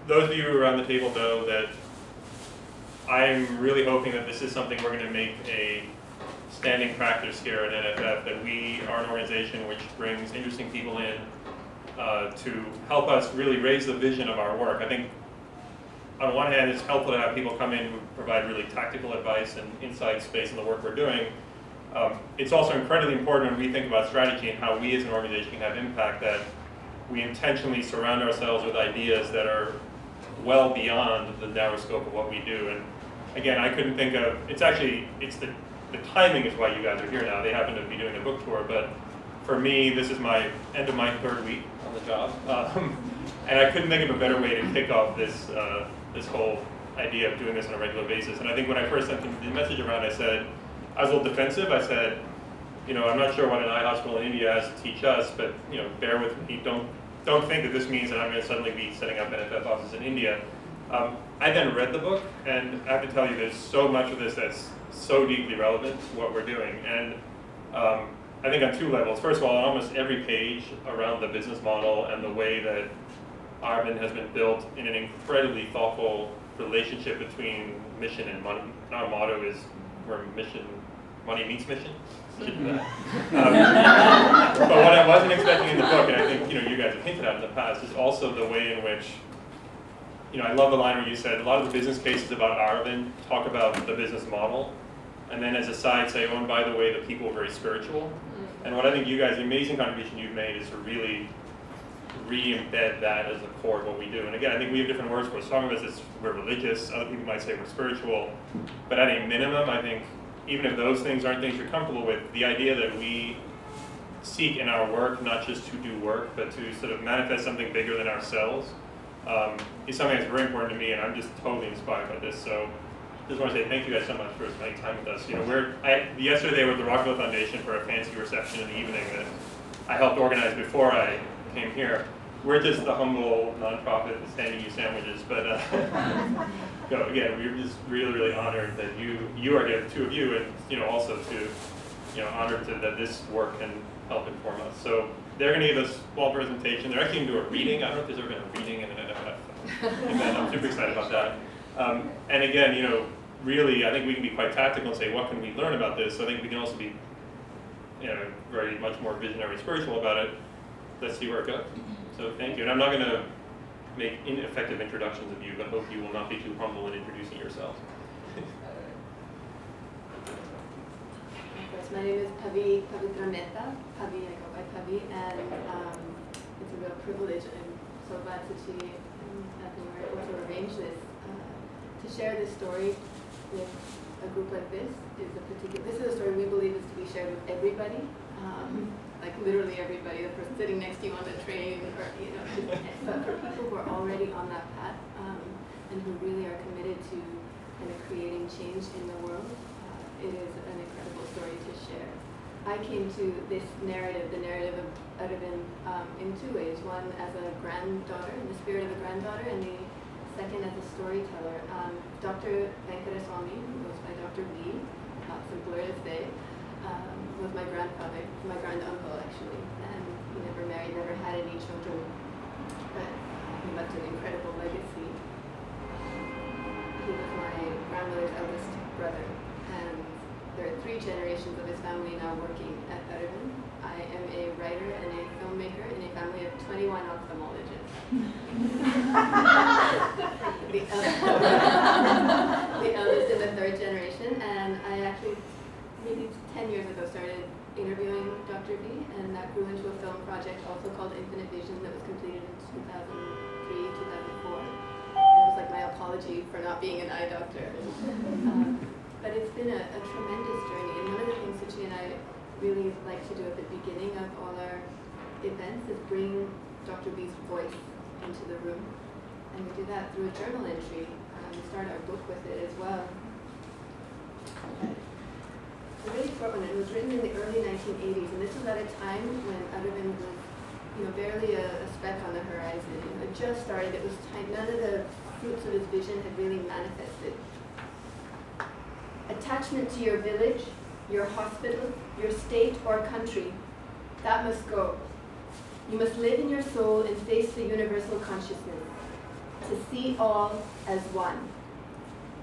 those of you around the table know that I'm really hoping that this is something we're going to make a standing practice here at NFF, that we are an organization which brings interesting people in to help us really raise the vision of our work. I think on one hand, it's helpful to have people come in who provide really tactical advice and insights based on the work we're doing. It's also incredibly important when we think about strategy and how we as an organization can have impact, that we intentionally surround ourselves with ideas that are well beyond the narrow scope of what we do. And again, I couldn't think of, it's the timing is why you guys are here now. They happen to be doing a book tour, but for me, this is my end of my 3rd week on the job. And I couldn't think of a better way to kick off this whole idea of doing this on a regular basis. And I think when I first sent the message around, I was a little defensive. I said, I'm not sure what an eye hospital in India has to teach us, but bear with me. Don't think that this means that I'm going to suddenly be setting up NFF offices in India. I then read the book, and I have to tell you, there's so much of this that's so deeply relevant to what we're doing. And I think on 2 levels. First of all, on almost every page around the business model and the way that Aravind has been built in an incredibly thoughtful relationship between mission and money. And our motto is, we're money meets mission. But what I wasn't expecting in the book, and I think you guys have hinted at in the past, is also the way in which, I love the line where you said a lot of the business cases about Aravind talk about the business model, and then as a side say, oh, and by the way, the people are very spiritual. And what I think you guys, the amazing contribution you've made is to really re-embed that as the core of what we do. And again, I think we have different words for it. Some of us is we're religious, other people might say we're spiritual, but at a minimum, I think, even if those things aren't things you're comfortable with, the idea that we seek in our work not just to do work, but to sort of manifest something bigger than ourselves is something that's very important to me, and I'm just totally inspired by this. So just want to say thank you guys so much for spending time with us. Yesterday they were at the Rockefeller Foundation for a fancy reception in the evening that I helped organize before I came here. We're just the humble nonprofit standing you sandwiches, but again, we're just really, really honored that you are here, the 2 of you, and also to honored that this work can help inform us. So they're going to give us a small presentation. They're actually going to do a reading. I don't know if there's ever been a reading in an NFF event. I'm super excited about that. And again, really, I think we can be quite tactical and say, what can we learn about this? So I think we can also be, very much more visionary, spiritual about it. Let's see where it goes. So thank you. And I'm not going to make ineffective introductions of you, but hope you will not be too humble in introducing yourselves. My name is Pavithra Mehta. Pavi, I go by Pavi, and it's a real privilege. I'm so glad Suchi and Anthony were able to arrange this. To share this story with a group like this is a story we believe is to be shared with everybody, like literally everybody, the person sitting next to you on the train, or but for people who are already on that path and who really are committed to kind of creating change in the world. It is an incredible story to share. I came to this narrative, the narrative of Aravind, in 2 ways. One, as a granddaughter, in the spirit of a granddaughter, and the second, as a storyteller. Dr. Venkateswamy, who goes by Dr. V, simpler to say, was my grandfather, my granduncle actually, and he never married, never had any children, but he left an incredible legacy. He was my grandmother's eldest brother, and there are 3 generations of his family now working at Aravind. I am a writer and a filmmaker in a family of 21 ophthalmologists. the eldest in the 3rd generation, and I actually, maybe 10 years ago, started interviewing Dr. V, and that grew into a film project also called Infinite Vision that was completed in 2003, 2004. It was like my apology for not being an eye doctor. But it's been a tremendous journey, and one of the things Suchi and I really like to do at the beginning of all our events is bring Dr. V's voice into the room, and we do that through a journal entry. We start our book with it as well. It's a really short one. It was written in the early 1980s, and this was at a time when Aravind was, barely a speck on the horizon. It just started. It was time. None of the fruits of his vision had really manifested. Attachment to your village, your hospital, your state or country, that must go. You must live in your soul and face the universal consciousness. to see all as one,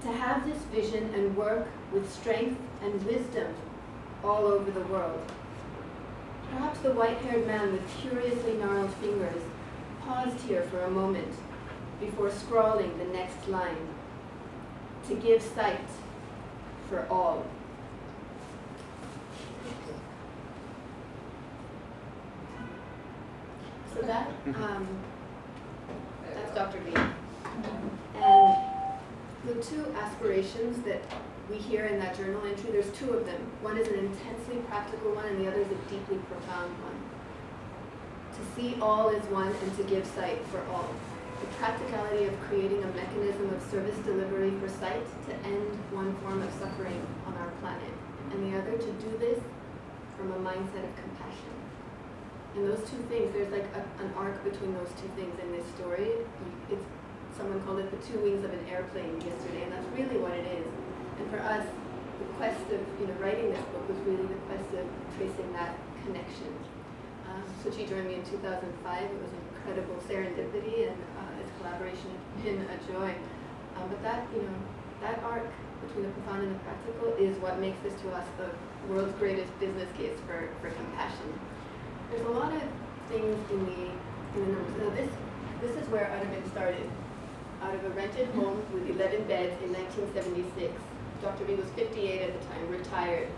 to have this vision and work with strength and wisdom all over the world. Perhaps the white-haired man with curiously gnarled fingers paused here for a moment before scrawling the next line, to give sight for all. So that's Dr. B. And the two aspirations that we hear in that journal entry, there's two of them. One is an intensely practical one, and the other is a deeply profound one. To see all as one and to give sight for all. The practicality of creating a mechanism of service delivery for sight to end one form of suffering on our planet. And the other to do this from a mindset of compassion. And those two things, there's like an arc between those two things in this story. Someone called it the two wings of an airplane yesterday, and that's really what it is. And for us, the quest of writing this book was really the quest of tracing that connection. Suchi joined me in 2005. It was an incredible serendipity, and its collaboration has been a joy. But that arc between the profound and the practical is what makes this to us the world's greatest business case for compassion. There's a lot of things in the numbers. So this is where Aravind started. Out of a rented home with 11 beds in 1976. Dr. B was 58 at the time, retired.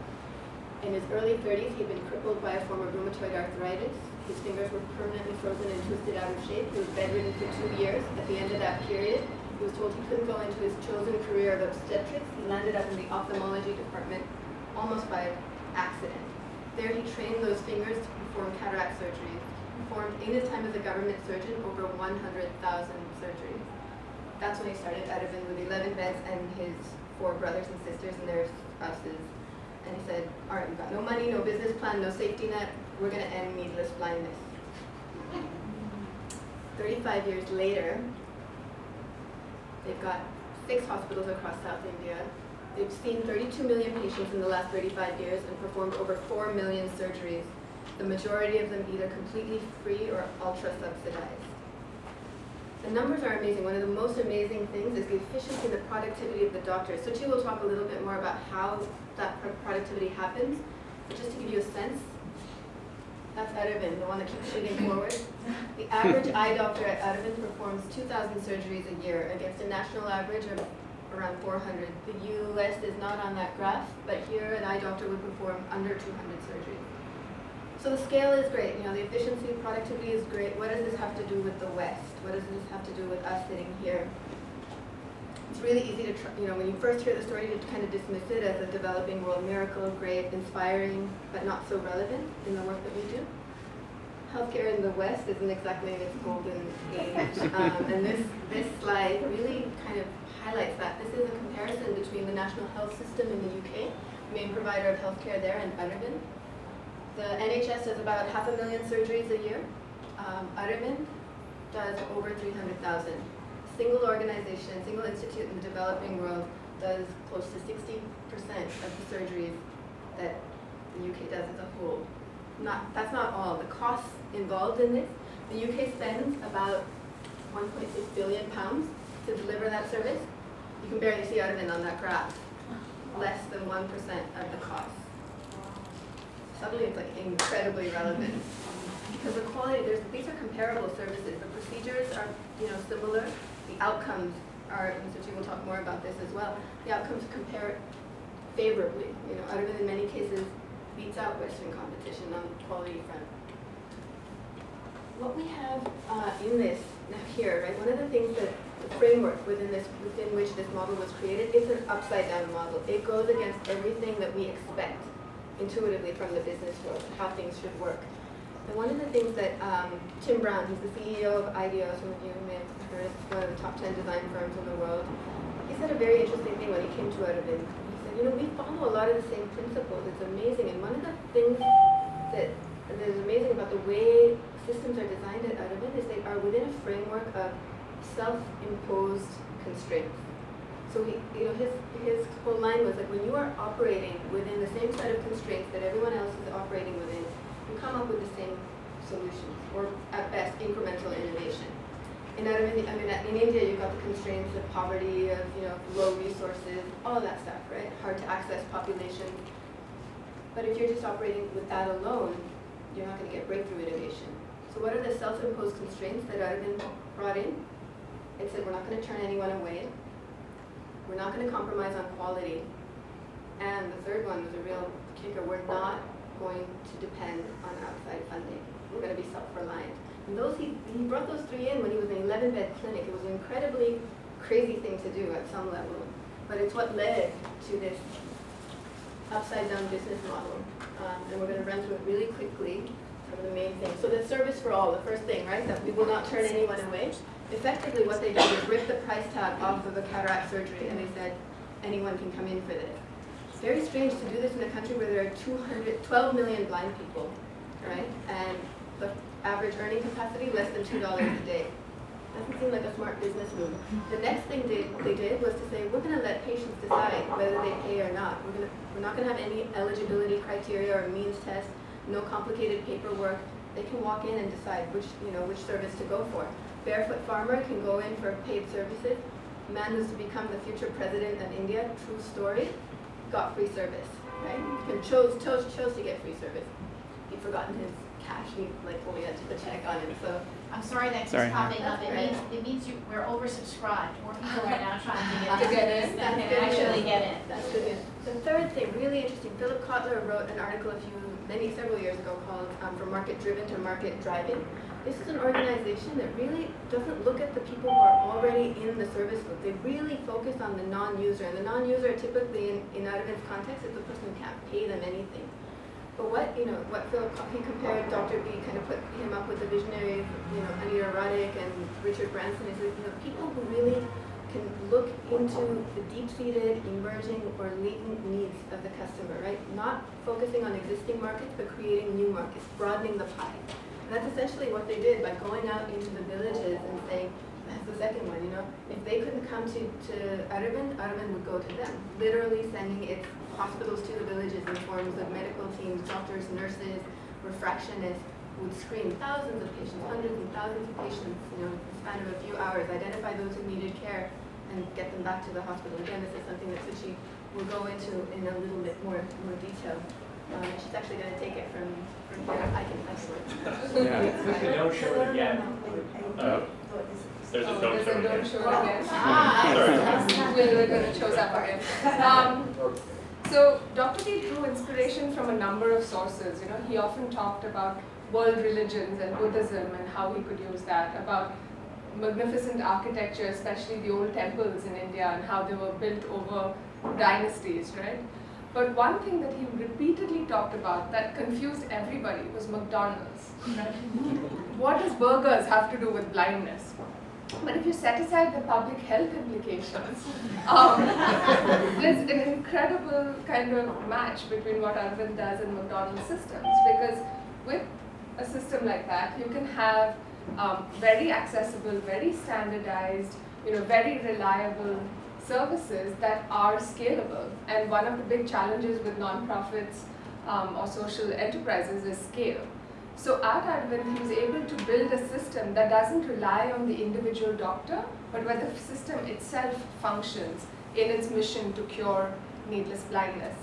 In his early 30s, he'd been crippled by a form of rheumatoid arthritis. His fingers were permanently frozen and twisted out of shape. He was bedridden for 2 years. At the end of that period, he was told he couldn't go into his chosen career of obstetrics. He landed up in the ophthalmology department almost by accident. There he trained those fingers to perform cataract surgery. He performed in his time as a government surgeon over 100,000 surgeries. That's when he started Aravind with 11 beds and his 4 brothers and sisters and their spouses. And he said, all right, we've got no money, no business plan, no safety net. We're going to end needless blindness. 35 years later, they've got 6 hospitals across South India. They've seen 32 million patients in the last 35 years and performed over 4 million surgeries, the majority of them either completely free or ultra-subsidized. The numbers are amazing. One of the most amazing things is the efficiency and the productivity of the doctors. Suchi will talk a little bit more about how that productivity happens, but just to give you a sense, that's Aravind, the one that keeps shooting forward. The average eye doctor at Aravind performs 2,000 surgeries a year against a national average of around 400. The US is not on that graph, but here an eye doctor would perform under 200 surgeries. So the scale is great, the efficiency, productivity is great. What does this have to do with the West? What does this have to do with us sitting here? It's really easy to, when you first hear the story, to kind of dismiss it as a developing world miracle, great, inspiring, but not so relevant in the work that we do. Healthcare in the West isn't exactly in its golden age. And this slide really kind of highlights that. This is a comparison between the National Health System in the UK, main provider of healthcare there, and Aravind. The NHS does about 500,000 surgeries a year. Aravind does over 300,000. Single organization, single institute in the developing world does close to 60% of the surgeries that the UK does as a whole. That's not all. The costs involved in this, the UK spends about £1.6 billion to deliver that service. You can barely see Aravind on that graph. Less than 1% of the cost. Suddenly it's like incredibly relevant. Because the quality, these are comparable services. The procedures are similar. The outcomes are, and Suchi will talk more about this as well, the outcomes compare favorably. Aravind in many cases beats out Western competition on the quality front. What we have in this here, right? One of the things that the framework within which this model was created is an upside down model. It goes against everything that we expect intuitively from the business world, how things should work. And one of the things that Tim Brown, who's the CEO of IDEO, some of you may have heard, it's one of the top 10 design firms in the world, he said a very interesting thing when he came to Aravind. He said, we follow a lot of the same principles. It's amazing. And one of the things that is amazing about the way systems are designed at Aravind is they are within a framework of self-imposed constraints. So his whole line was that when you are operating within the same set of constraints that everyone else is operating within, you come up with the same solutions, or at best, incremental innovation. in India, you've got the constraints of poverty, of low resources, all of that stuff, right? Hard to access population. But if you're just operating with that alone, you're not going to get breakthrough innovation. So what are the self-imposed constraints that Aravind brought in? It said we're not going to turn anyone away. We're not going to compromise on quality. And the third one was a real kicker. We're not going to depend on outside funding. We're going to be self-reliant. And he brought those three in when he was in an 11-bed clinic. It was an incredibly crazy thing to do at some level. But it's what led to this upside-down business model. And we're going to run through it really quickly, some of the main things. So the service for all, the first thing, right, that we will not turn anyone away. Effectively, what they did was rip the price tag off of a cataract surgery, and they said, anyone can come in for this. It's very strange to do this in a country where there are 12 million blind people, right? And the average earning capacity, less than $2 a day. Doesn't seem like a smart business move. The next thing they did was to say, we're going to let patients decide whether they pay or not. We're not going to have any eligibility criteria or means test, no complicated paperwork. They can walk in and decide which service to go for. Barefoot farmer can go in for paid services. Man who's to become the future president of India, true story, got free service, right? And chose to get free service. He'd forgotten his cash. He only had to put a check on it. So I'm sorry that keeps popping up. It means we're oversubscribed. More people are now trying to get in than can actually get in. That's good news. The third thing, really interesting. Philip Kotler wrote an article several years ago called "From Market Driven to Market Driving." This is an organization that really doesn't look at the people who are already in the service loop. They really focus on the non-user, and the non-user typically in Aravind's context is the person who can't pay them anything. But what Philip, he compared Dr. B, kind of put him up with the visionaries, Anita Roddick and Richard Branson. He says, people who really can look into the deep-seated, emerging, or latent needs of the customer, right? Not focusing on existing markets, but creating new markets, broadening the pie. And that's essentially what they did by going out into the villages and saying, that's the second one, if they couldn't come to Aravind would go to them, literally sending its hospitals to the villages in forms of medical teams, doctors, nurses, refractionists, would screen thousands of patients, hundreds and thousands of patients, in the span of a few hours, identify those who needed care, and get them back to the hospital. Again, this is something that Suchi will go into in a little bit more detail. She's actually going to take it from here. I can work. Yeah. Don't show it yet. There's a don't show it again. We're going to show up again. So Dr. D drew inspiration from a number of sources. He often talked about world religions and Buddhism and how he could use that, about magnificent architecture, especially the old temples in India and how they were built over dynasties, right? But one thing that he repeatedly talked about that confused everybody was McDonald's. Right? What does burgers have to do with blindness? But if you set aside the public health implications, there's an incredible kind of match between what Aravind does and McDonald's systems, because with a system like that, you can have very accessible, very standardized, very reliable services that are scalable. And one of the big challenges with nonprofits or social enterprises is scale. So at Aravind, he was able to build a system that doesn't rely on the individual doctor, but where the system itself functions in its mission to cure needless blindness.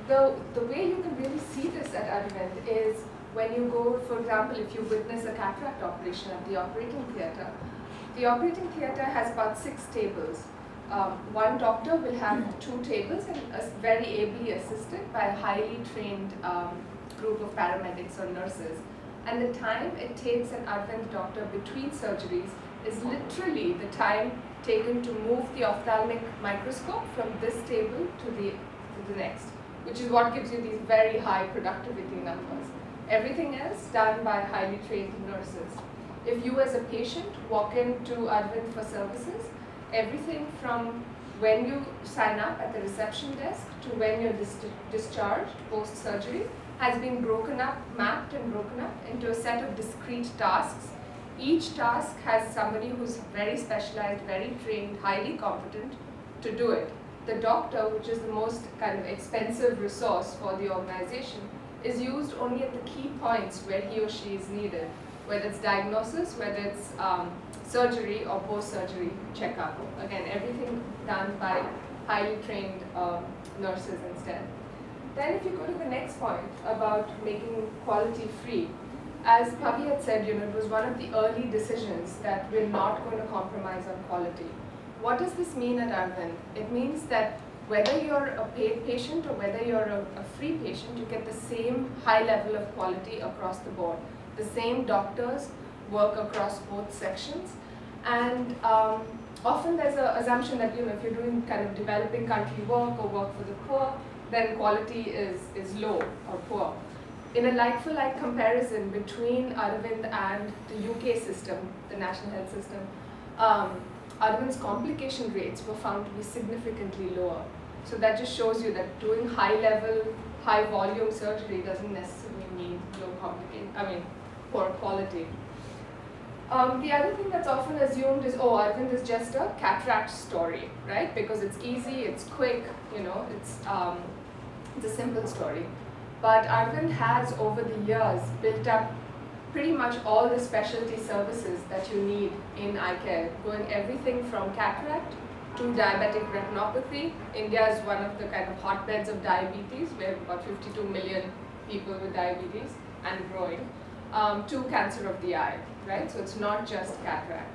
The way you can really see this at Aravind is when you go, for example, if you witness a cataract operation at the operating theater. The operating theater has about 6 tables. One doctor will have 2 tables and very ably assisted by a highly trained group of paramedics or nurses. And the time it takes an Aravind doctor between surgeries is literally the time taken to move the ophthalmic microscope from this table to the next, which is what gives you these very high productivity numbers. Everything else done by highly trained nurses. If you as a patient walk into Aravind for services, everything from when you sign up at the reception desk to when you're discharged post-surgery has been broken up, mapped and broken up into a set of discrete tasks. Each task has somebody who's very specialized, very trained, highly competent to do it. The doctor, which is the most kind of expensive resource for the organization, is used only at the key points where he or she is needed. whether it's diagnosis, whether it's surgery or post-surgery checkup. Again, everything done by highly trained nurses instead. Then if you go to the next point about making quality free, as Pavi had said, it was one of the early decisions that we're not going to compromise on quality. What does this mean at Aravind? It means that whether you're a paid patient or whether you're a free patient, you get the same high level of quality across the board. The same doctors work across both sections. And often there's an assumption that if you're doing kind of developing country work or work for the poor, then quality is low or poor. In a like-for-like comparison between Aravind and the UK system, the national health system, Arvind's complication rates were found to be significantly lower. So that just shows you that doing high-level, high-volume surgery doesn't necessarily mean poor quality. The other thing that's often assumed is, Aravind is just a cataract story, right? Because it's easy, it's quick, it's a simple story. But Aravind has, over the years, built up pretty much all the specialty services that you need in eye care, going everything from cataract to diabetic retinopathy. India is one of the kind of hotbeds of diabetes. We have about 52 million people with diabetes and growing, to cancer of the eye, right? So it's not just cataract.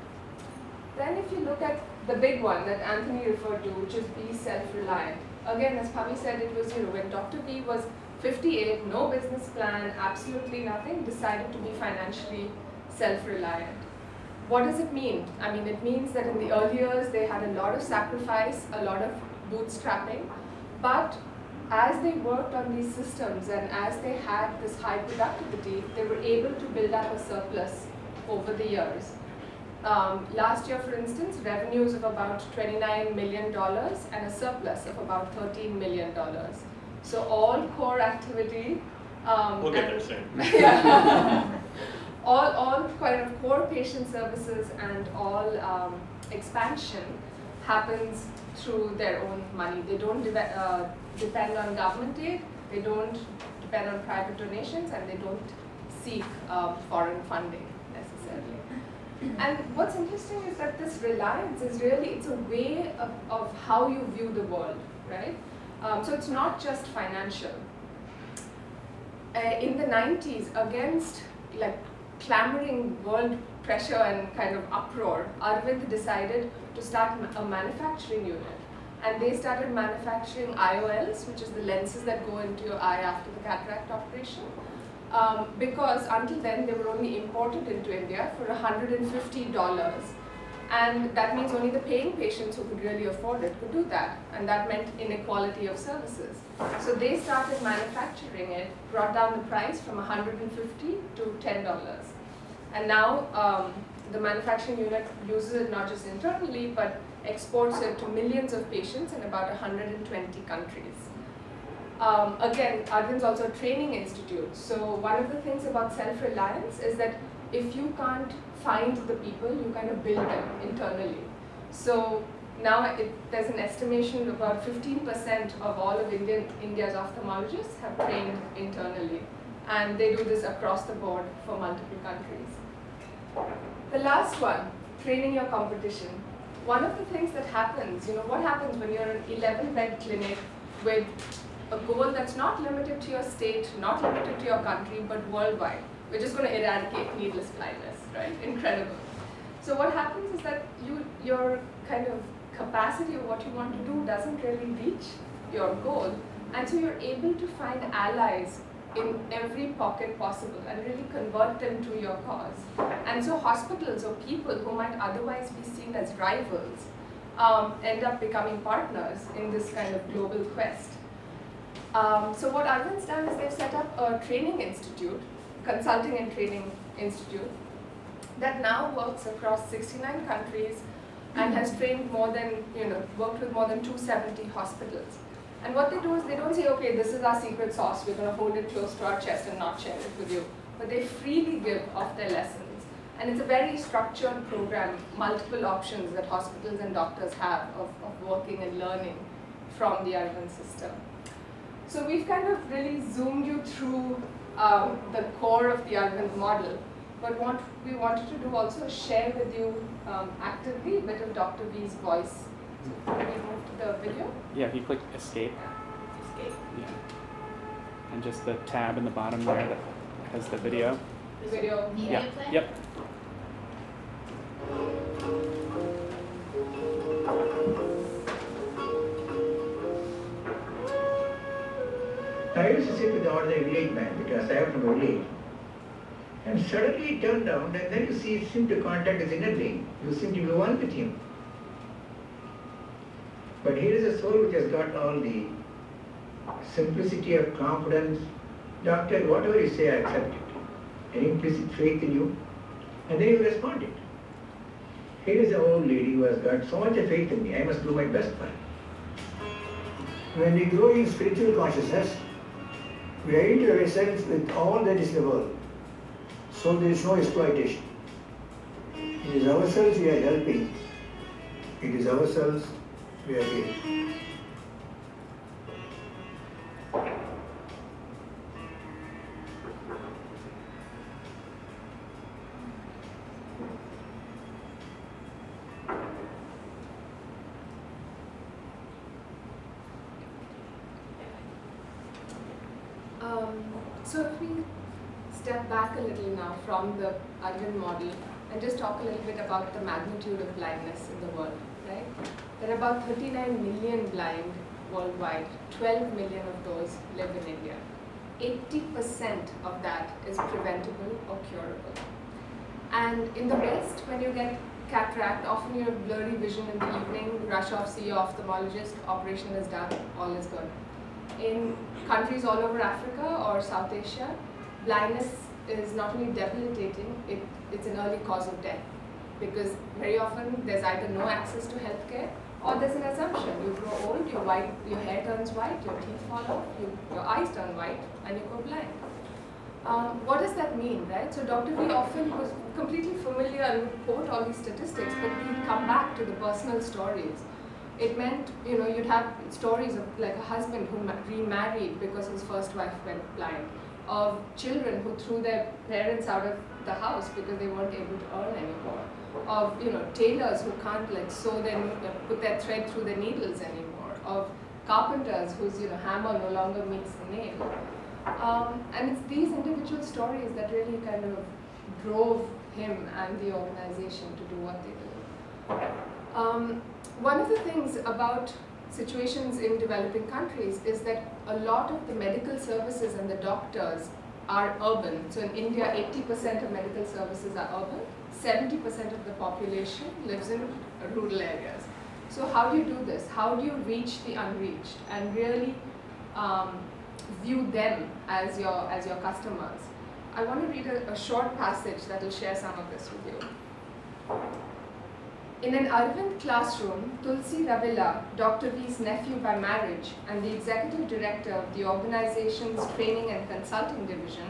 Then if you look at the big one that Anthony referred to, which is be self-reliant. Again, as Pami said, it was, when Dr. B was 58, no business plan, absolutely nothing, decided to be financially self-reliant. What does it mean? It means that in the early years, they had a lot of sacrifice, a lot of bootstrapping, but as they worked on these systems and as they had this high productivity, they were able to build up a surplus over the years. Last year, for instance, revenues of about $29 million and a surplus of about $13 million. So all core activity. We'll get there soon. Yeah. all kind of core patient services and all expansion happens through their own money. They don't depend on government aid, they don't depend on private donations, and they don't seek foreign funding necessarily. And what's interesting is that this reliance is really, it's a way of how you view the world, right? So it's not just financial. In the 90s, against clamoring world pressure and kind of uproar, Aravind decided to start a manufacturing unit. And they started manufacturing IOLs, which is the lenses that go into your eye after the cataract operation. Because until then, they were only imported into India for $150. And that means only the paying patients who could really afford it could do that. And that meant inequality of services. So they started manufacturing it, brought down the price from $150 to $10. And now the manufacturing unit uses it not just internally, but exports it to millions of patients in about 120 countries. Again, Arvind's also a training institute. So one of the things about self-reliance is that if you can't find the people, you kind of build them internally. So now there's an estimation about 15% of all of India's ophthalmologists have trained internally. And they do this across the board for multiple countries. The last one, training your competition. One of the things that happens, what happens when you're an 11-bed clinic with a goal that's not limited to your state, not limited to your country, but worldwide. We're just going to eradicate needless blindness, right? Incredible. So what happens is that your kind of capacity of what you want to do doesn't really reach your goal. And so you're able to find allies in every pocket possible and really convert them to your cause. And so hospitals or people who might otherwise be seen as rivals end up becoming partners in this kind of global quest. So what Arvind's done is they've set up a training institute, consulting and training institute, that now works across 69 countries and has trained worked with more than 270 hospitals. And what they do is they don't say, okay, this is our secret sauce, we're going to hold it close to our chest and not share it with you. But they freely give of their lessons. And it's a very structured program, multiple options that hospitals and doctors have of working and learning from the Aravind system. So we've kind of really zoomed you through the core of the Aravind model. but what we wanted to do also is share with you actively a bit of Dr. V's voice. So can we move to the video? Yeah, if you click escape. Escape. Yeah. And just the tab in the bottom there that has the video. Video. Media Yeah. play? Yep. I used to sit with the ordinary village man because I am from a village. And suddenly he turned down and then you see seem to contact his inner being. You seem to be one with him. But here is a soul which has got all the simplicity of confidence. Doctor, whatever you say, I accept it. An implicit faith in you. And then you responded. Here is an old lady who has got so much of faith in me. I must do my best for her. When we grow in spiritual consciousness, we identify ourselves with all that is the world. So there is no exploitation. It is ourselves we are helping. It is ourselves we are healing. So if we step back a little now from the Aravind model and just talk a little bit about the magnitude of blindness in the world, right? There are about 39 million blind worldwide. 12 million of those live in India. 80% of that is preventable or curable. And in the West, when you get cataract, often you have blurry vision in the evening, rush off, see your ophthalmologist, operation is done, all is good. In countries all over Africa or South Asia, blindness is not only debilitating, it's an early cause of death. Because very often there's either no access to healthcare or there's an assumption. You grow old, your hair turns white, your teeth fall off, your eyes turn white, and you go blind. What does that mean, right? So Dr. V often was completely familiar and would quote all these statistics, but he'd come back to the personal stories. It meant, you'd have stories of like a husband who remarried because his first wife went blind, of children who threw their parents out of the house because they weren't able to earn anymore, of tailors who can't put their thread through their needles anymore, of carpenters whose hammer no longer meets the nail. And it's these individual stories that really kind of drove him and the organization to do what they do. One of the things about situations in developing countries is that a lot of the medical services and the doctors are urban. So in India, 80% of medical services are urban, 70% of the population lives in rural areas. So how do you do this? How do you reach the unreached and really view them as your customers? I want to read a short passage that will share some of this with you. In an Aravind classroom, Tulsi Ravilla, Dr. V's nephew by marriage and the executive director of the organization's training and consulting division,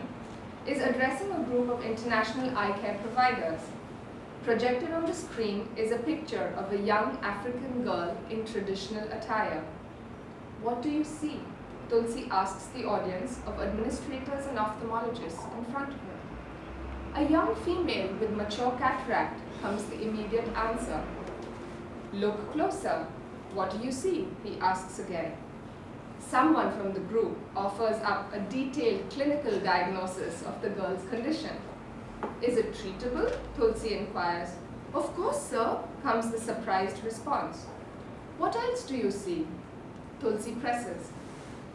is addressing a group of international eye care providers. Projected on the screen is a picture of a young African girl in traditional attire. What do you see? Tulsi asks the audience of administrators and ophthalmologists in front of her. A young female with mature cataract, comes the immediate answer. Look closer. What do you see? He asks again. Someone from the group offers up a detailed clinical diagnosis of the girl's condition. Is it treatable? Tulsi inquires. Of course, sir, comes the surprised response. What else do you see? Tulsi presses.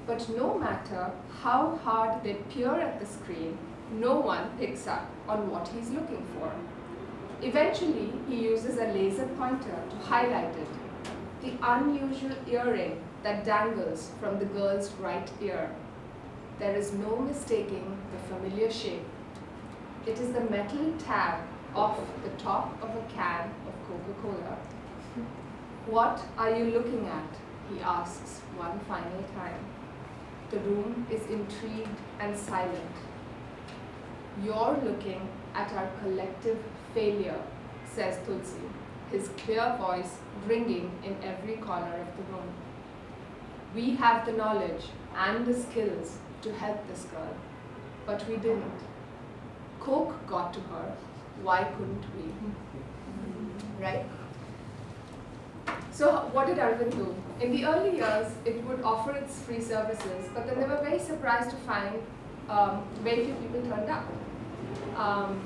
But no matter how hard they peer at the screen, no one picks up on what he's looking for. Eventually, he uses a laser pointer to highlight it, the unusual earring that dangles from the girl's right ear. There is no mistaking the familiar shape. It is the metal tab off the top of a can of Coca-Cola. What are you looking at? He asks one final time. The room is intrigued and silent. You're looking at our collective failure, says Tulsi, his clear voice ringing in every corner of the room. We have the knowledge and the skills to help this girl, but we didn't. Coke got to her, why couldn't we? Right? So what did Aravind do? In the early years, it would offer its free services, but then they were very surprised to find very few people turned up.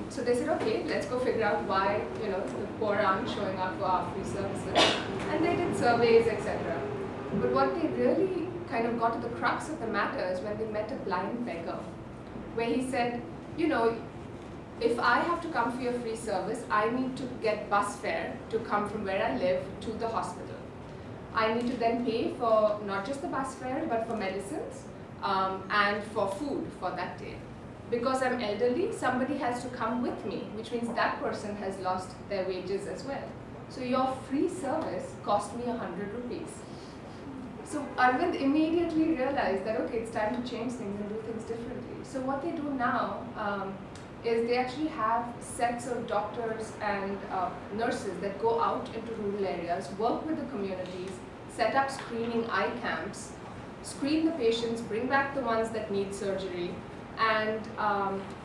So they said, okay, let's go figure out why the poor aren't showing up for our free services. And they did surveys, etc. But what they really kind of got to the crux of the matter is when they met a blind beggar, where he said, if I have to come for your free service, I need to get bus fare to come from where I live to the hospital. I need to then pay for not just the bus fare, but for medicines and for food for that day. Because I'm elderly, somebody has to come with me, which means that person has lost their wages as well. So your free service cost me 100 rupees. So Aravind immediately realized that, okay, it's time to change things and do things differently. So what they do now is they actually have sets of doctors and nurses that go out into rural areas, work with the communities, set up screening eye camps, screen the patients, bring back the ones that need surgery, and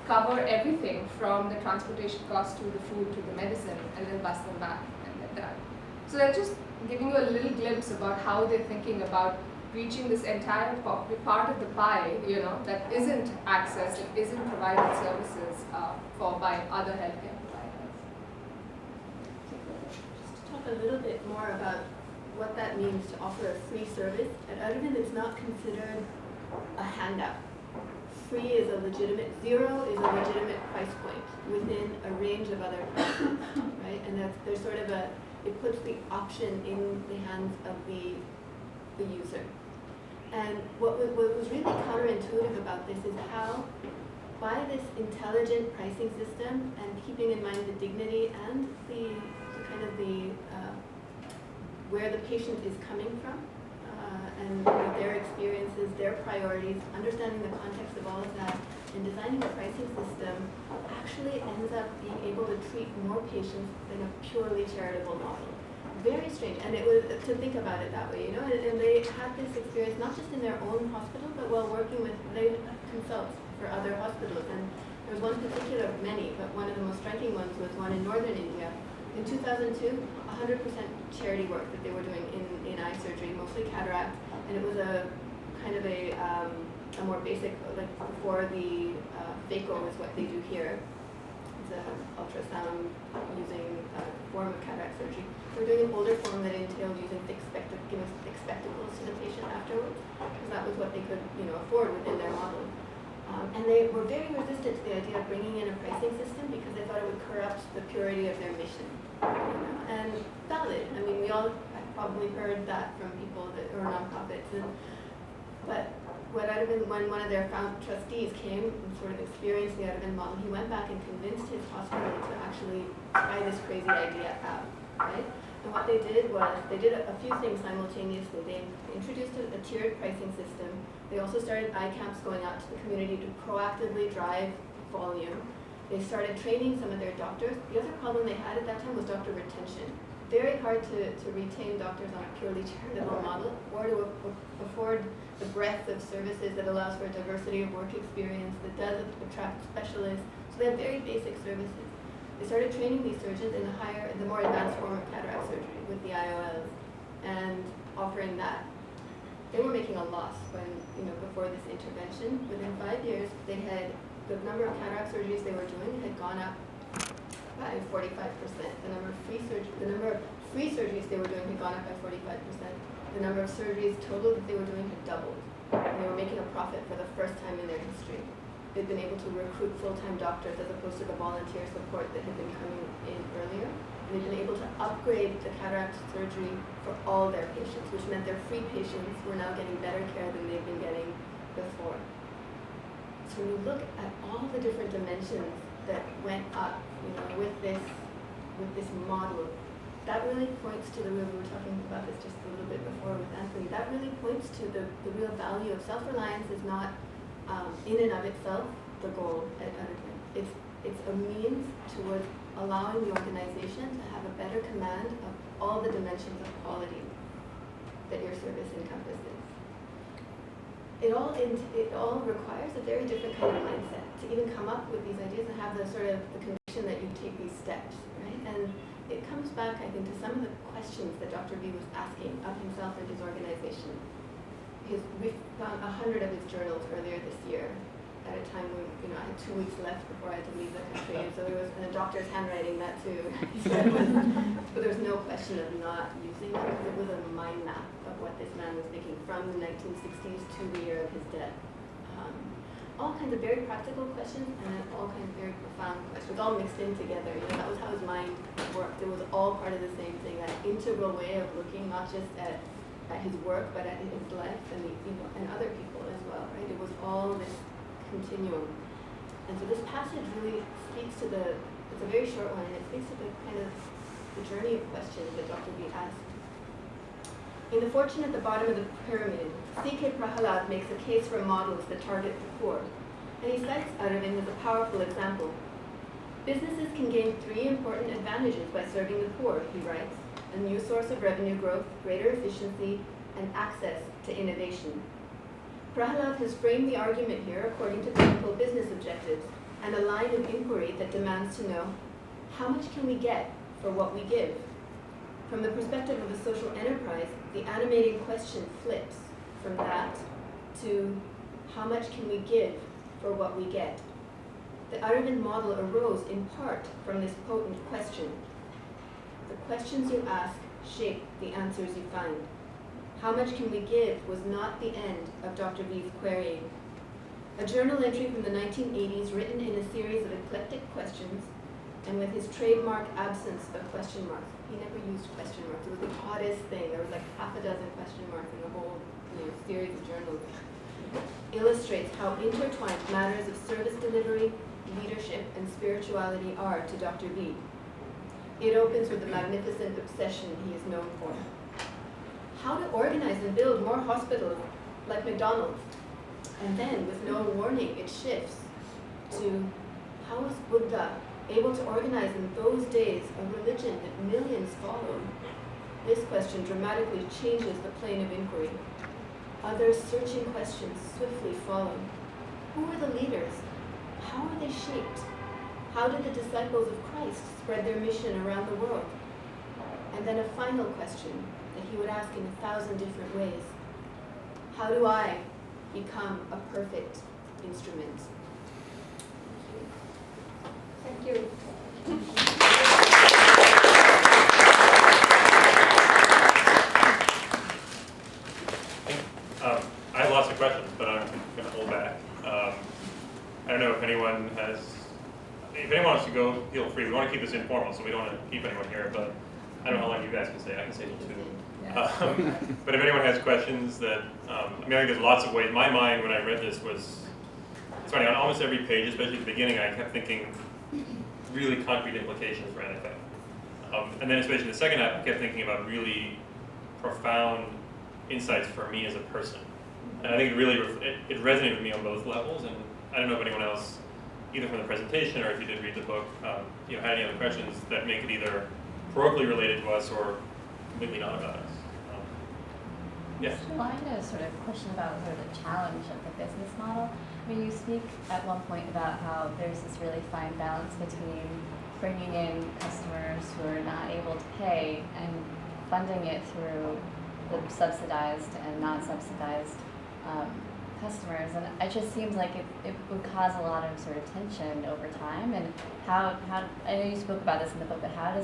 cover everything from the transportation cost to the food to the medicine, and then bus them back and they're done. So they're just giving you a little glimpse about how they're thinking about reaching this entire part of the pie, that isn't accessed, it isn't provided services by other healthcare providers. Just to talk a little bit more about what that means to offer a free service. At Aravind, it's not considered a handout. Free is a legitimate, zero is a legitimate price point within a range of other prices, right? And there's sort of it puts the option in the hands of the user. And what was really counterintuitive about this is how, by this intelligent pricing system and keeping in mind the dignity and the kind of where the patient is coming from, and their experiences, their priorities, understanding the context of all of that, and designing a pricing system actually ends up being able to treat more patients than a purely charitable model. Very strange, and it was to think about it that way, and they had this experience not just in their own hospital, but while working with, they consult for other hospitals, and there was one particular, many, but one of the most striking ones was one in northern India. In 2002, 100% charity work that they were doing in eye surgery, mostly cataract, and it was a kind of a more basic, like before the phaco is what they do here. It's an ultrasound using a form of cataract surgery. We're doing an older form that entailed using giving thick spectacles to the patient afterwards, because that was what they could afford within their model. And they were very resistant to the idea of bringing in a pricing system because they thought it would corrupt the purity of their mission. And valid. I mean, we all have probably heard that from people that are nonprofits. But what Aravind, when one of their trustees came and sort of experienced the Aravind model, he went back and convinced his hospital to actually try this crazy idea out, right? And what they did was, they did a few things simultaneously. They introduced a tiered pricing system. They also started eye camps going out to the community to proactively drive volume. They started training some of their doctors. The other problem they had at that time was doctor retention. Very hard to retain doctors on a purely charitable model, or to afford the breadth of services that allows for a diversity of work experience, that does attract specialists. So they have very basic services. They started training these surgeons in the more advanced form of cataract surgery with the IOLs and offering that. They were making a loss when, before this intervention. Within 5 years, the number of cataract surgeries they were doing had gone up by 45%. The number of free surgeries they were doing had gone up by 45%. The number of surgeries total that they were doing had doubled. And they were making a profit for the first time in their history. They'd been able to recruit full-time doctors as opposed to the volunteer support that had been coming in earlier. And they've been able to upgrade the cataract surgery for all their patients, which meant their free patients were now getting better care than they've been getting before. So when you look at all the different dimensions that went up, with this model, that really points to we were talking about this just a little bit before with Anthony, that really points to the real value of self-reliance is not in and of itself the goal at Aravind. It's a means towards allowing the organization to have a better command of all the dimensions of quality that your service encompasses. it all requires a very different kind of mindset to even come up with these ideas and have the sort of the conviction that you take these steps, right? And it comes back, I think, to some of the questions that Dr. V was asking of himself and his organization. We found 100 of his journals earlier this year at a time when I had 2 weeks left before I had to leave the country, and so there was a doctor's handwriting that too. But there's no question of not using it, because it was a mind map of what this man was thinking from the 1960s to the year of his death. All kinds of very practical questions, and then all kinds of very profound questions, all mixed in together. That was how his mind worked. It was all part of the same thing, that integral way of looking not just at his work, but at his life and and other people as well, right? It was all this continuum. And so this passage really speaks to it's a very short one, and it speaks to the kind of the journey of questions that Dr. B asked. In The Fortune at the Bottom of the Pyramid, C.K. Prahalad makes a case for models that target the poor, and he cites Aravind as a powerful example. Businesses can gain 3 important advantages by serving the poor, he writes: a new source of revenue growth, greater efficiency, and access to innovation. Prahalad has framed the argument here according to biblical business objectives and a line of inquiry that demands to know, how much can we get for what we give? From the perspective of a social enterprise, the animating question flips from that to, how much can we give for what we get? The Aravind model arose in part from this potent question. The questions you ask shape the answers you find. How much can we give was not the end of Dr. V's querying. A journal entry from the 1980s written in a series of eclectic questions, and with his trademark absence of question marks. He never used question marks. It was the oddest thing. There was like half a dozen question marks in the whole series of journals. Illustrates how intertwined matters of service delivery, leadership, and spirituality are to Dr. V. It opens with the magnificent obsession he is known for. How to organize and build more hospitals like McDonald's. And then, with no warning, it shifts to, how was Buddha able to organize in those days a religion that millions followed? This question dramatically changes the plane of inquiry. Other searching questions swiftly follow. Who were the leaders? How were they shaped? How did the disciples of Christ spread their mission around the world? And then a final question that he would ask in 1,000 different ways. How do I become a perfect instrument? Thank you. I have lots of questions, but I'm going to hold back. I don't know if anyone wants to go, feel free. We want to keep this informal, so we don't want to keep anyone here, but I don't know how long you guys can stay. I can stay till 2. But if anyone has questions that, I think there's lots of ways. My mind, when I read this, was, it's funny, on almost every page, especially at the beginning, I kept thinking really concrete implications for NFF. And then especially the second half, I kept thinking about really profound insights for me as a person. And I think it really, it resonated with me on both levels, and I don't know if anyone else, either from the presentation or if you did read the book, had any other questions that make it either parochially related to us or completely not about us. Yes? Well, I had a sort of question about sort of the challenge of the business model. I mean, you speak at one point about how there's this really fine balance between bringing in customers who are not able to pay and funding it through the subsidized and non-subsidized customers, and it just seems like it would cause a lot of sort of tension over time. And how I know you spoke about this in the book, but how do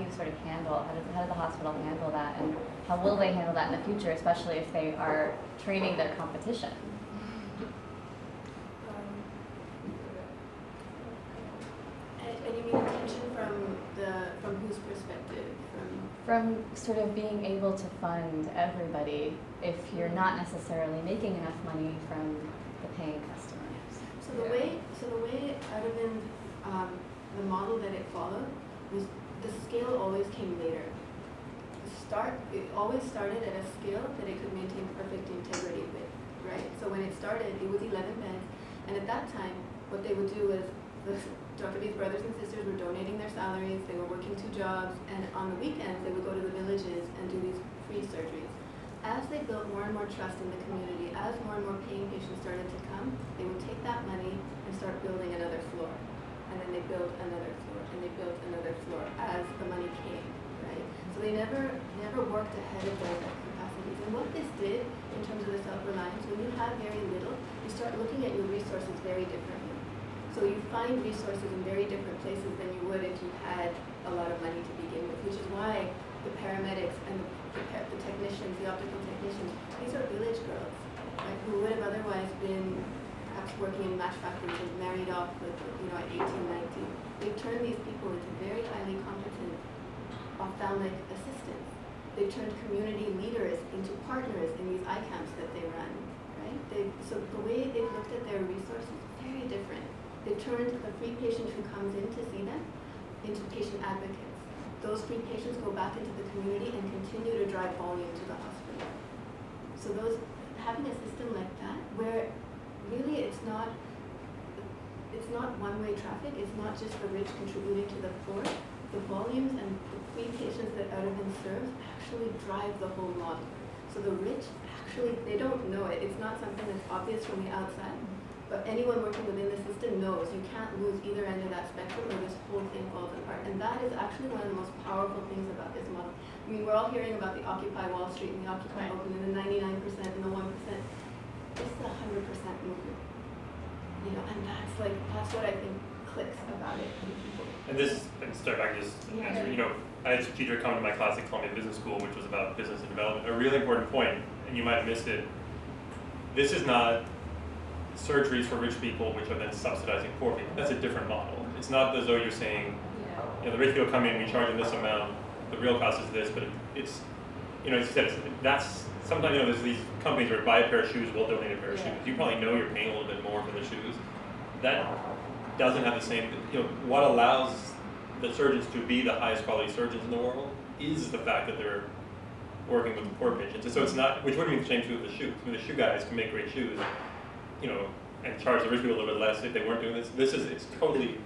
you sort of handle, how does the hospital handle that, and how will they handle that in the future, especially if they are training their competition? And you mean tension from whose perspective? From sort of being able to fund everybody if you're not necessarily making enough money from the paying customers. So the way Aravind, the model that it followed was the scale always came later. It always started at a scale that it could maintain perfect integrity with, right? So when it started, it was 11 beds, and at that time, what they would do was Dr. B's brothers and sisters were donating their salaries, they were working 2 jobs, and on the weekends they would go to the villages and do these free surgeries. as they built more and more trust in the community, as more and more paying patients started to come, they would take that money and start building another floor. And then they built another floor, and they built another floor as the money came, right? So they never worked ahead of their capacities. And what this did in terms of the self-reliance, when you have very little, you start looking at your resources very differently. So you find resources in very different places than you would if you had a lot of money to begin with, which is why the paramedics and the technicians, the optical technicians, these are village girls, right, who would have otherwise been perhaps working in match factories and married off with, at 18, 19. They've turned these people into very highly competent ophthalmic assistants. They've turned community leaders into partners in these eye camps that they run, right? So the way they've looked at their resources is very different. They've turned a free patient who comes in to see them into patient advocates. Those free patients go back into the community and continue to drive volume to the hospital. So having a system like that, where really it's not one-way traffic, it's not just the rich contributing to the poor, the volumes and the free patients that Aravind serves actually drive the whole model. So the rich actually, they don't know it. It's not something that's obvious from the outside. But anyone working within the system knows you can't lose either end of that spectrum or this whole thing falls apart. And that is actually one of the most powerful things about this model. I mean, we're all hearing about the Occupy Wall Street and the Occupy Open and the 99% and the 1%. This is a 100% movement. And that's what I think clicks about it. And sorry, if I can just answer, I had Suchitra come to my class at Columbia Business School, which was about business and development. A really important point, and you might have missed it, this is not surgeries for rich people, which are then subsidizing poor people. That's a different model. It's not as though you're saying, the rich people come in, we charge them this amount, the real cost is this, but it's, as you said, that's, sometimes, there's these companies where buy a pair of shoes, we'll donate a pair of shoes. You probably know you're paying a little bit more for the shoes. That doesn't have the same, what allows the surgeons to be the highest quality surgeons in the world is the fact that they're working with the poor patients. And so it's not, which wouldn't be the same true with the shoes. I mean, the shoe guys can make great shoes, and charge the rich people a little bit less if they weren't doing this. It's totally,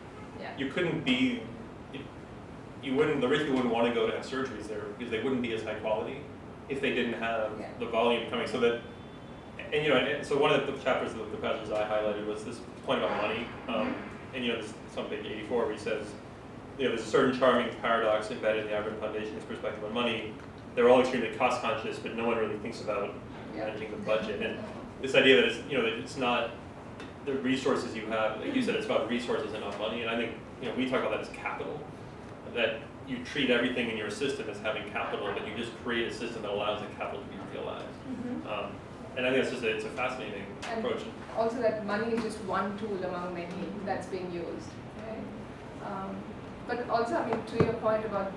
you couldn't be, the rich people wouldn't want to go to have surgeries there because they wouldn't be as high quality if they didn't have the volume coming. So that, and so one of the chapters of the passages I highlighted was this point about money. And there's some page 84 where he says, there's a certain charming paradox embedded in the Aravind Foundation's perspective on money. They're all extremely cost conscious, but no one really thinks about managing the budget. And this idea that it's not the resources you have, like you said, it's about resources and not money. And I think, we talk about that as capital, that you treat everything in your system as having capital, but you just create a system that allows the capital to be realized. And I think it's a fascinating approach. Also that money is just one tool among many that's being used. Right? But also, to your point about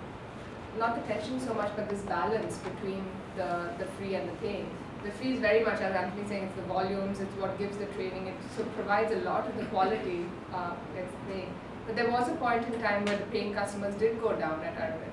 not the tension so much, but this balance between the free and the paying. The free is very much, as Anthony saying, it's the volumes, it's what gives the training, it provides a lot of the quality that's paying. But there was a point in time where the paying customers did go down at Aravind.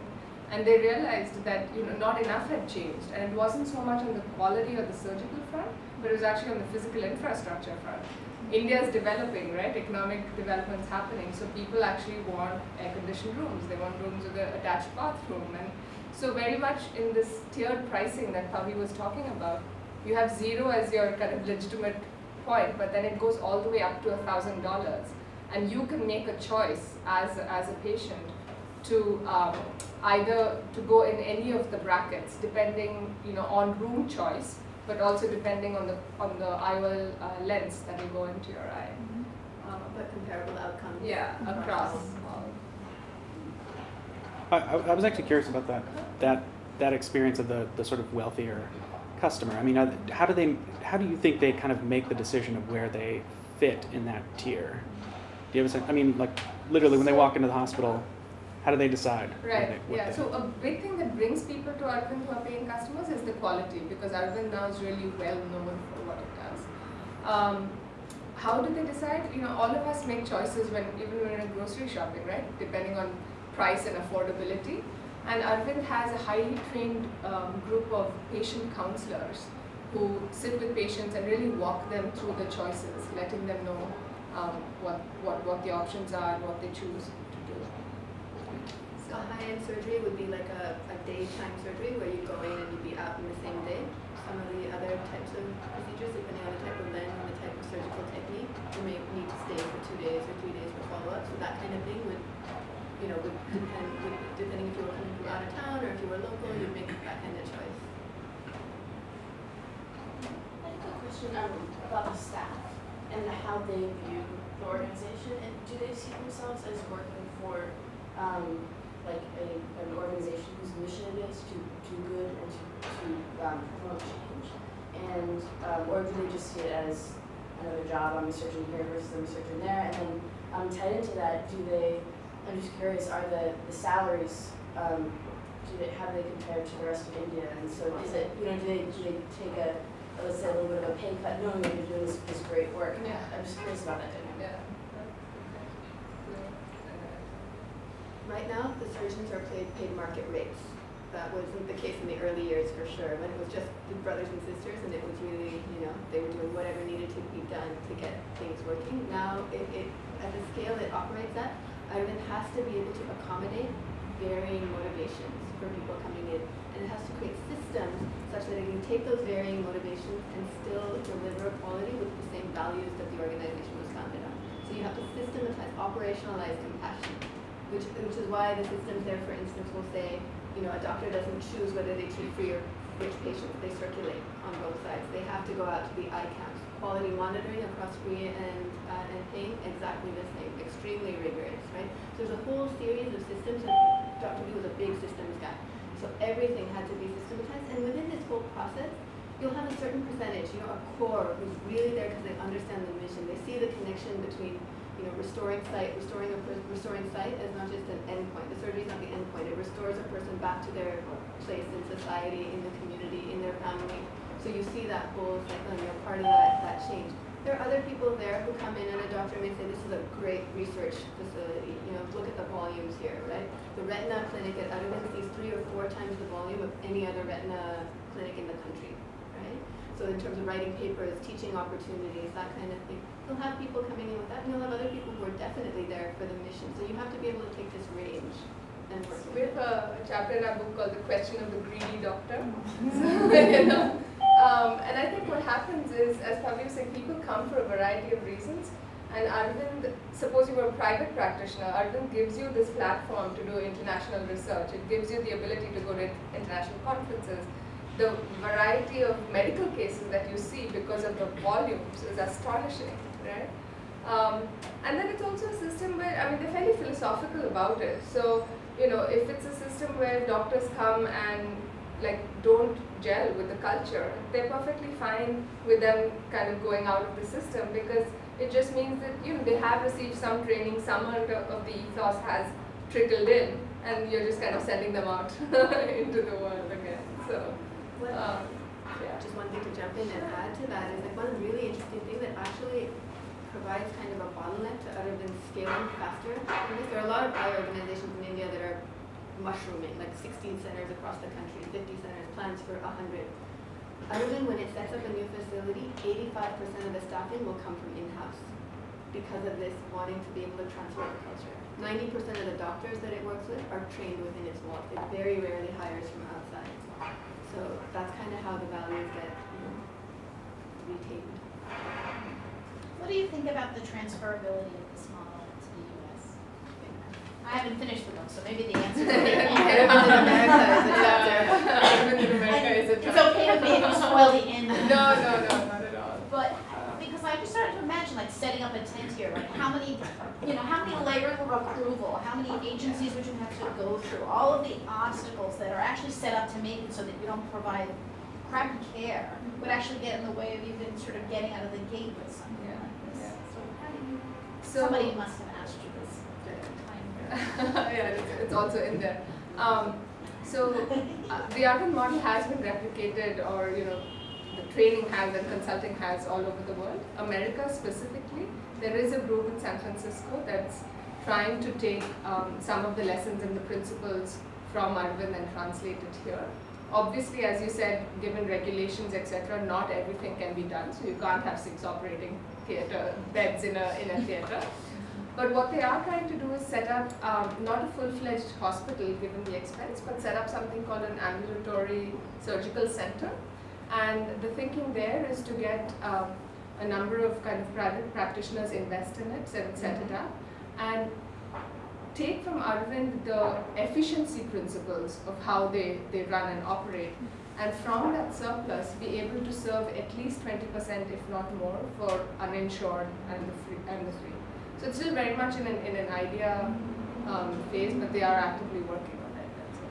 And they realized that not enough had changed. And it wasn't so much on the quality or the surgical front, but it was actually on the physical infrastructure front. India is developing, right? Economic development is happening. So people actually want air-conditioned rooms. They want rooms with an attached bathroom. And so very much in this tiered pricing that Pavi was talking about, you have zero as your kind of legitimate point, but then it goes all the way up to $1,000. And you can make a choice as a patient to either to go in any of the brackets, depending on room choice, but also depending on the IOL lens that will go into your eye. But comparable outcomes. Across. I was actually curious about that experience of the sort of wealthier customer. I mean, how do you think they kind of make the decision of where they fit in that tier? Do you have a sense? I mean, like literally when they walk into the hospital, how do they decide? Right. So a big thing that brings people to Aravind who are paying customers is the quality, because Aravind now is really well known for what it does. How do they decide? All of us make choices even when we're grocery shopping, right? Depending on price and affordability. And Aravind has a highly trained group of patient counselors who sit with patients and really walk them through the choices, letting them know what the options are and what they choose to do. So high-end surgery would be like a daytime surgery where you go in and you'd be out in the same day. Some of the other types of procedures, depending on the type of lens and the type of surgical technique, you may need to stay for 2 days or 3 days for follow-up. So that kind of thing would depend, depending if you were coming from out of town or if you were local, you'd make that kind of choice. I have a question about the staff and how they view the organization, and do they see themselves as working for like an organization whose mission it is to do good and to promote change, and or do they just see it as another job? I'm researching here versus I'm researching there, and then tied into that, I'm just curious, are the salaries how do they compare to the rest of India? And so is it, do they take let's say a little bit of a pay cut knowing that you're doing this great work? Yeah. I'm just curious about that. Yeah. Right now, the surgeons are paid market rates. That wasn't the case in the early years for sure, when it was just the brothers and sisters and it was really, they were doing whatever needed to be done to get things working. Now, at the scale it operates at, Aravind has to be able to accommodate varying motivations for people coming in. And it has to create systems such that it can take those varying motivations and still deliver quality with the same values that the organization was founded on. So you have to systematize, operationalize compassion, which is why the systems there, for instance, will say, a doctor doesn't choose whether they treat free or rich patients. They circulate on both sides. They have to go out to the ICAPs. Quality monitoring across free and paying, exactly the same. Extremely rigorous, right? So there's a whole series of systems, and Dr. B was a big systems guy. So everything had to be systematized, and within this whole process, you'll have a certain percentage, a core who's really there because they understand the mission. They see the connection between restoring sight as not just an endpoint. The surgery is not the endpoint. It restores a person back to their place in society, in the community, in their family. So you see that whole cycle and you're part of that change. There are other people there who come in and a doctor may say, this is a great research facility. Look at the volumes here, right? The retina clinic at Aravind sees 3 or 4 times the volume of any other retina clinic in the country, right? So in terms of writing papers, teaching opportunities, that kind of thing. You'll have people coming in with that, and you'll have other people who are definitely there for the mission. So you have to be able to take this range and work with We have a chapter in our book called The Question of the Greedy Doctor. And I think what happens is, as Pavithra was saying, people come for a variety of reasons. And Aravind, suppose you were a private practitioner, Aravind gives you this platform to do international research. It gives you the ability to go to international conferences. The variety of medical cases that you see because of the volumes is astonishing, right? And then it's also a system where, they're fairly philosophical about it. So, if it's a system where doctors come and don't gel with the culture, they're perfectly fine with them kind of going out of the system, because it just means that, they have received some training, some amount of the ethos has trickled in, and you're just kind of sending them out into the world again. So. Just one thing to jump in and add to that is one really interesting thing that actually provides kind of a bottleneck to Aravind scaling faster. There are a lot of eye organizations in India that are mushrooming, 16 centers across the country, 50 centers, plans for 100. Aravind, when it sets up a new facility, 85% of the staffing will come from in-house because of this wanting to be able to transfer the culture. 90% of the doctors that it works with are trained within its walls. It very rarely hires from outside. So that's kind of how the values get retained. What do you think about the transferability of this model to the U.S.? I haven't finished the book, so maybe the answer is Aravind in America is a It's okay to maybe spoil the end. No, not at all. But because I just started to imagine setting up a tent here, how many layers of approval, how many agencies would you have to go through, all of the obstacles that are actually set up to make it so that you don't provide crappy care would actually get in the way of even sort of getting out of the gate with something like this. Yeah. So how do you, So, somebody must have asked you this time. yeah, it's also in there. The Aravind model has been replicated, or the training has and consulting has all over the world. America specifically, there is a group in San Francisco that's trying to take some of the lessons and the principles from Aravind and translate it here. Obviously, as you said, given regulations, etc., not everything can be done. So you can't have 6 operating theater beds in a theater. But what they are trying to do is set up not a full-fledged hospital given the expense, but set up something called an ambulatory surgical center. And the thinking there is to get a number of kind of private practitioners invest in it, set it up, and take from Aravind the efficiency principles of how they run and operate. And from that surplus, be able to serve at least 20%, if not more, for uninsured and the free. So it's still very much in an idea phase, but they are actively working on it. That's it.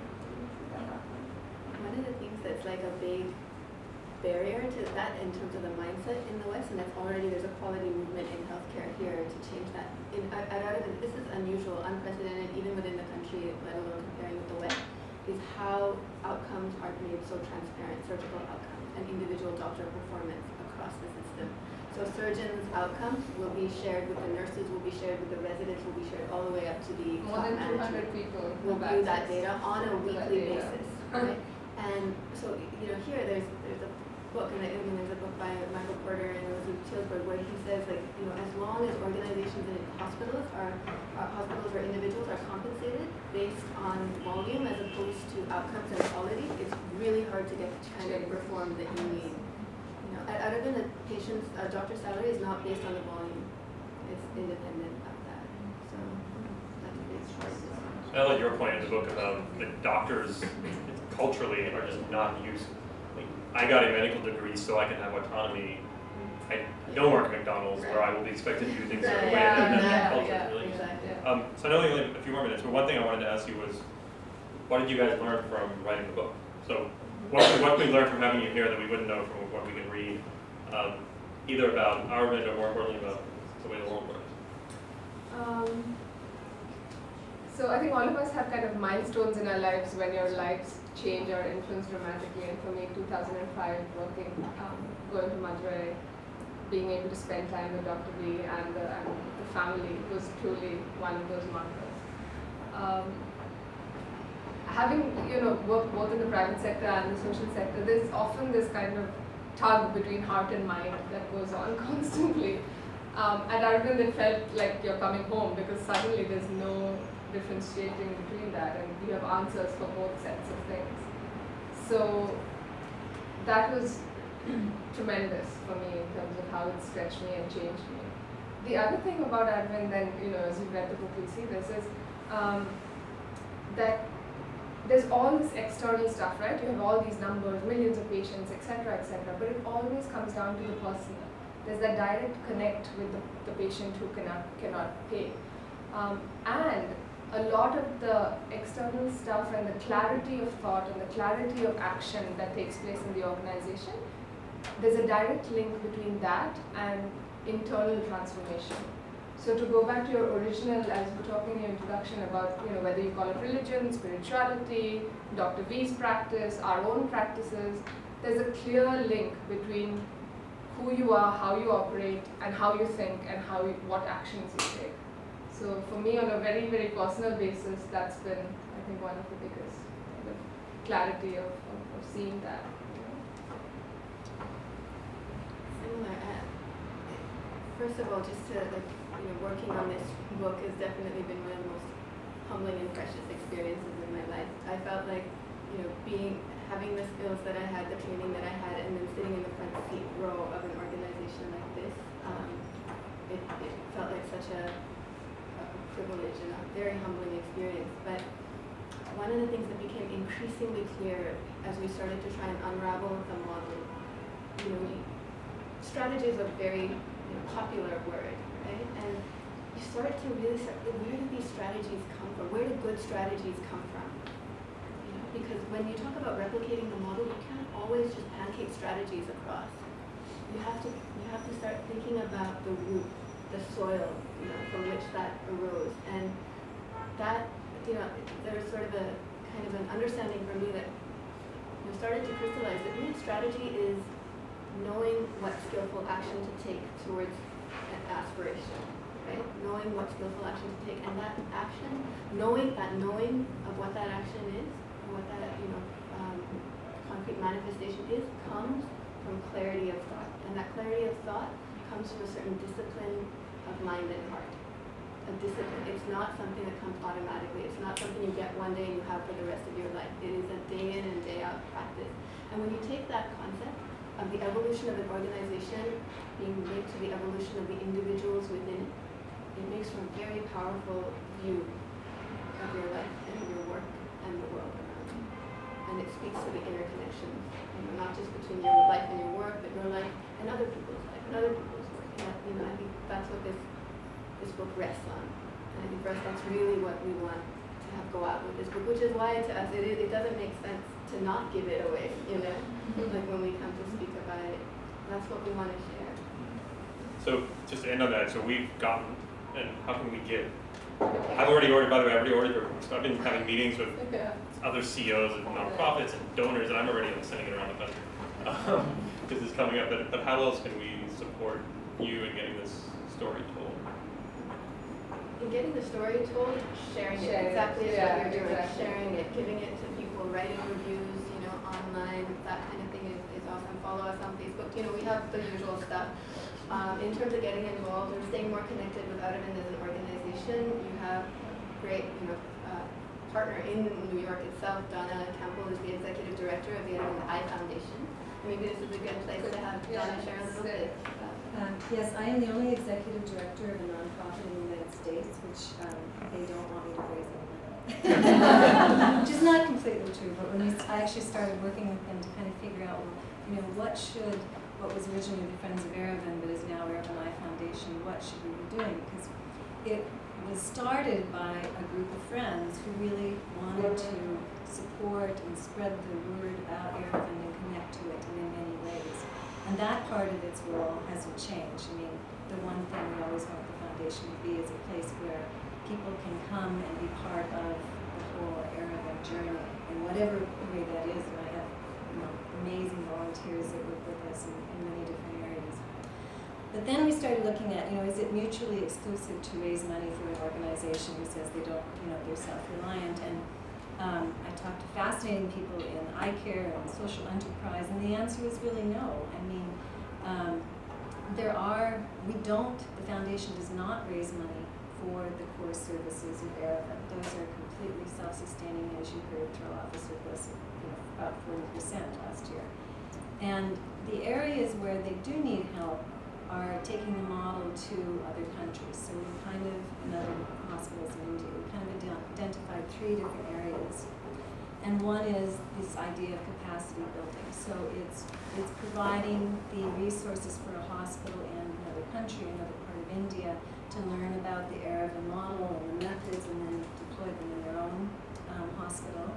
One of the things that's like a big barrier to that in terms of the mindset in the West, and that's already, there's a quality movement in healthcare here to change that. This is unusual, unprecedented, even within the country, let alone comparing with the West, is how outcomes are made so transparent, surgical outcomes, and individual doctor performance across the system. So surgeons' outcomes will be shared with the nurses, will be shared with the residents, will be shared all the way up to the More top than 200 management. people Will view that data on a weekly data. basis, right? And so, here there's a book, and there's a book by Michael Porter and Elizabeth Tilsberg where he says, like, as long as organizations and hospitals or individuals are compensated based on volume as opposed to outcomes and quality, it's really hard to get the kind of reform that you need. At Aravind, the patient's doctor's salary is not based on the volume; it's independent of that. So that's a big choice. I like your point in the book about the doctors culturally are just not used. I got a medical degree so I can have autonomy. I don't work at McDonald's where I will be expected to do things certain way, and that culture is really. Exactly. So I know we only have a few more minutes, but one thing I wanted to ask you was, what did you guys learn from writing the book? So what can we learn from having you here that we wouldn't know from what we can read, either about Aravind or more importantly about the way the world works? So I think all of us have kind of milestones in our lives when your lives change or influence dramatically. And for me, 2005, working, going to Madurai, being able to spend time with Dr. B and the family was truly one of those markers. Having worked both in the private sector and the social sector, there's often this kind of tug between heart and mind that goes on constantly. At Aravind, it felt like you're coming home because suddenly there's no differentiating between that, and you have answers for both sets of things. So that was tremendous for me in terms of how it stretched me and changed me. The other thing about Aravind, then, as you've read the book, you'll see this, is that there's all this external stuff, right? You have all these numbers, millions of patients, etc., but it always comes down to the personal. There's that direct connect with the patient who cannot pay. And a lot of the external stuff and the clarity of thought and the clarity of action that takes place in the organization, there's a direct link between that and internal transformation. So to go back to your original, as we're talking in your introduction about whether you call it religion, spirituality, Dr. V's practice, our own practices, there's a clear link between who you are, how you operate, and how you think, and what actions you take. So for me, on a very, very personal basis, that's been, I think, one of the biggest kind of clarity of seeing that. Similar. First of all, just to working on this book has definitely been one of the most humbling and precious experiences in my life. I felt like having the skills that I had, the training that I had, and then sitting in the front seat row of an organization like this, it felt like such a privilege and a very humbling experience. But one of the things that became increasingly clear as we started to try and unravel the model, strategy is a very popular word, right? And you start to really where do these strategies come from? Where do good strategies come from? Because when you talk about replicating the model, you can't always just pancake strategies across. You have to start thinking about the root, the soil, from which that arose, and that there's sort of a kind of an understanding for me that started to crystallize that really strategy is knowing what skillful action to take towards an aspiration, right? Knowing what skillful action to take, and that action, knowing of what that action is, what that concrete manifestation is, comes from clarity of thought, and that clarity of thought comes from a certain discipline of mind and heart. a discipline. It's not something that comes automatically. It's not something you get one day and you have for the rest of your life. It is a day in and day out practice. And when you take that concept of the evolution of an organization being linked to the evolution of the individuals within it, it makes for a very powerful view of your life and your work and the world around you. And it speaks to the interconnections, not just between your life and your work, but your life and other people's life and other people's work. And that, I think that's what this book rests on. And I think for us, that's really what we want to have go out with this book, which is why to us it doesn't make sense to not give it away, like when we come to speak about it. That's what we want to share. So just to end on that, so we've gotten, and how can we give? I've already ordered, by the way, I've already ordered your books. I've been having meetings with other CEOs of nonprofits and donors, and I'm already sending it around the country. This is coming up, but how else can we support you in getting this story told? In getting the story told, sharing it exactly as what you're doing, sharing it, giving it to people, writing reviews, online, that kind of thing is awesome. Follow us on Facebook. We have the usual stuff. In terms of getting involved or staying more connected with Aravind as an organization, you have great, partner in New York itself. Donna Campbell is the executive director of the Aravind Eye Foundation. Maybe this is a good place to have Donna share a little bit. Yes, I am the only executive director of a nonprofit in the United States, which they don't want me to raise any money. Which is not completely true, but when I actually started working with them to kind of figure out, what was originally the Friends of Aravind, but is now Aravind Eye Foundation, what should we be doing? Because it was started by a group of friends who really wanted to support and spread the word about Aravind and connect to it in many ways. And that part of its role hasn't changed. The one thing we always want the foundation to be is a place where people can come and be part of the whole Aravind journey in whatever way that is. And I have amazing volunteers that work with us in many different areas. But then we started looking at, is it mutually exclusive to raise money for an organization who says they don't, they're self-reliant? And I talked to fascinating people in eye care and social enterprise, and the answer is really no. The foundation does not raise money for the core services of Aravind. Those are completely self-sustaining, as you heard, throw off a surplus of about 40% last year. And the areas where they do need help are taking the model to other countries. So we in other hospitals in India, we identified 3 different areas. And one is this idea of capacity building. So it's providing the resources for a hospital in another country, another part of India, to learn about the Aravind model and the methods, and then deploy them in their own hospital.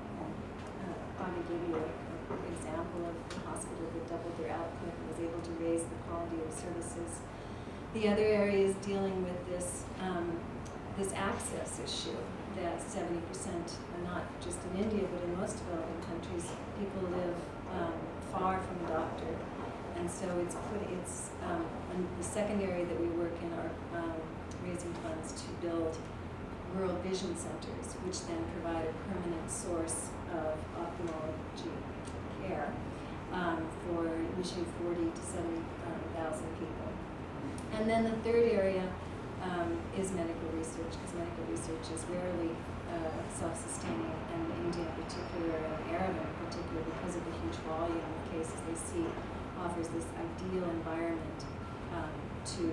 I'll give you an example of a hospital that doubled their output and was able to raise the quality of services. The other area is dealing with this access issue that 70%, and not just in India, but in most developing countries, people live far from a doctor. And so and the second area that we work in are raising funds to build rural vision centers, which then provide a permanent source of ophthalmology care for usually 40 to 70,000 people. And then the third area is medical research, because medical research is rarely self-sustaining, and India in particular, and Aravind in particular, because of the huge volume of cases they see, offers this ideal environment to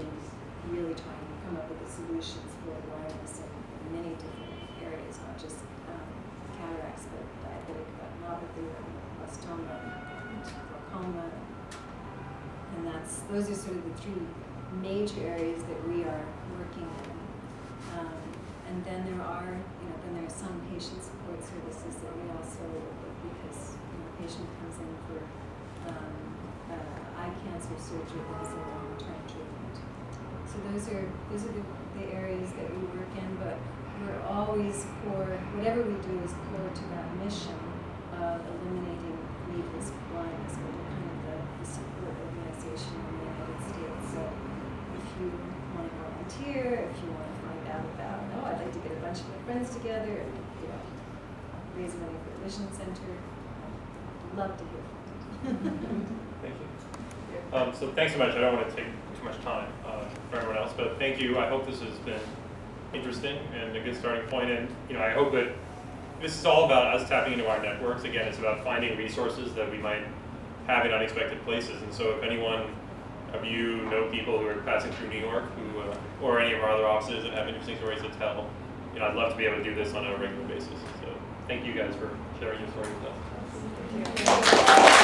really try and come up with the solutions for blindness in many different areas, not just cataracts, but diabetic retinopathy, blastoma, glaucoma, and those are sort of the 3 major areas that we are working in. And then there are some patient support services that we also work with, because a patient comes in for eye cancer surgery that is a long-term treatment. So those are the areas that we work in, but we're always whatever we do is core to that mission of eliminating needless blindness. We're kind of the support organization in the United States. So if you want to volunteer, if you want to find out about, I'd like to get a bunch of my friends together and raise money for a vision center, I'd love to hear from you. Thank you. So thanks so much. I don't want to take too much time for everyone else, but thank you. I hope this has been interesting and a good starting point. And I hope that this is all about us tapping into our networks. Again, it's about finding resources that we might have in unexpected places. And so if anyone of you know people who are passing through New York or any of our other offices that have interesting stories to tell, I'd love to be able to do this on a regular basis. So thank you guys for sharing your story with us. Thank you.